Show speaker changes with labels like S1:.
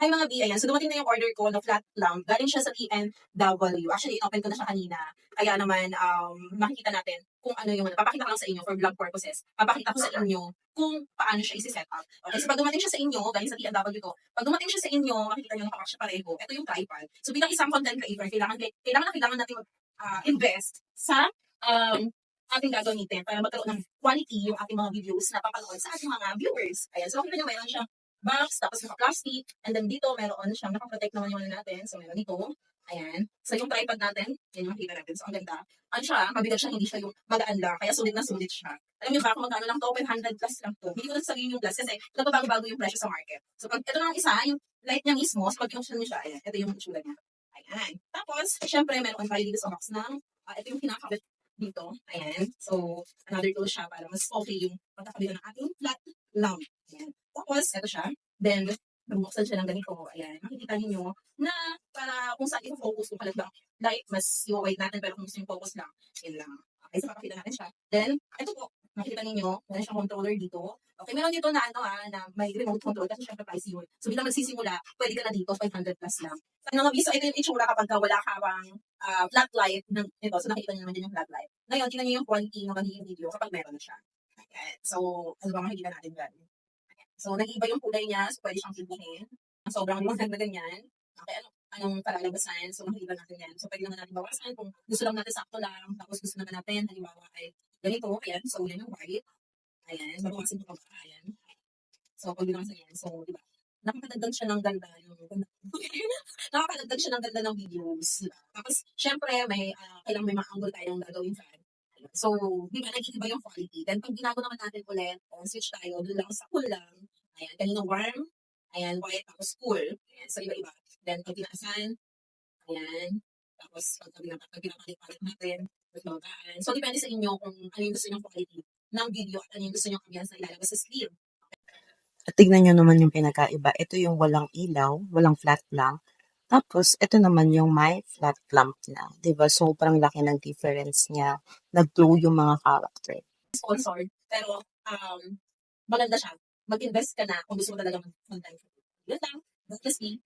S1: Hi mga B, ayan. So dumating na yung order ko na flat lamp. Galing siya sa TNW. Actually, open ko na siya kanina. Kaya naman, makikita natin kung ano yung, papakita ko lang sa inyo for vlog purposes. Papakita ko sa inyo kung paano siya isi-set up. Okay, so pag dumating siya sa inyo, galing sa TNW to, pag dumating siya sa inyo, makikita nyo nakapak siya pareho. Ito yung tripod. So bilang isang content creator, kailangan natin invest sa ating gagamitin para magkaroon ng quality yung ating mga videos na papanood sa ating mga viewers. Ayan, so makikita nyo mayroon siyang box, tapos naka-plastic, and then dito meron siyang naka-protect naman yung ano natin. So meron dito, ayan. So yung tripod natin, yan yung makikita natin. So ang ganda. Ano siya, mabigat siya, hindi siya yung magaan lang, kaya sulit na sulit siya. Alam niyo ba kung magkano lang to? 500 plus lang to. Hindi ko na sabihin yung plus kasi nagbabago-bago yung presyo sa market. So pag ito lang isa, yung light niya mismo, so pag i-option mo siya, ayan, ito yung itsura niya. Ayan. Tapos, syempre, meron tayo dito sa box ng, ito yung kinakabit dito. Ayan. So, another tool siya para mas okay yung pagkakabit ng ating flat lamp. Ayan. Tapos, ito siya. Then, nabuksan siya ng ganito. Ayan. Makikita ninyo na para kung saan i-focus kung halagang light, mas i-wide natin. Pero kung gusto yung focus lang, yun lang. Okay, so papakita natin siya. Then, ito po. Makikita ninyo, meron siyang controller dito. Okay, meron dito na na may remote control kasi syempre price yun. So, bilang magsisimula, pwede ka na dito, 500 plus lang. So, ano, so ito yung itsura kapag wala ka bang flat light ng ito. So, nakikita niyo naman din yung flat light. Ngayon, tingnan niyo yung quality ng magiging video kapag meron na siya. Ayan. So, ano ba makikita natin dyan? So, nag-iiba yung kulay niya. So, pwede siyang pilihin. Ang sobrang liwanag na ganyan. Okay, anong palalabasan. So, makikita natin yan. So, pwede naman natin bawasan kung gusto lang natin sakto lang. Tapos gusto naman natin, halimbawa ay ganito. Ayan. So, yan yung white. Ayan. Babawasan ko pa ba? Ayan. So, pag binasa yan. So, di ba? Nakakadagdag siya ng ganda. Nakakadagdag siya ng ganda ng videos. Diba? Tapos, syempre, kailangan may mga angle tayong gagawin sa so, di ba, nag-iiba yung quality. Then, pag ginago naman natin ulit, switch tayo, doon lang sa cool lang. Ayan, kanina warm. Ayan, white, tapos cool. Ayan, so iba-iba. Then, pag tinaasan, ayan. Tapos, pag pinapalit natin, magbabagaan. So, depende sa inyo kung ano yung gusto nyo quality ng video at ano yung gusto nyo ambiance na ilalabas sa sleeve.
S2: At tignan nyo naman yung pinakaiba. Ito yung walang ilaw, walang flat lang. Tapos, ito naman yung may flat lamp na. Diba? Sobrang laki ng difference niya. Nag-glow yung mga character.
S1: Sponsored, pero maganda siya. Mag-invest ka na kung gusto mo talaga mag-content. Yun lang. God bless me.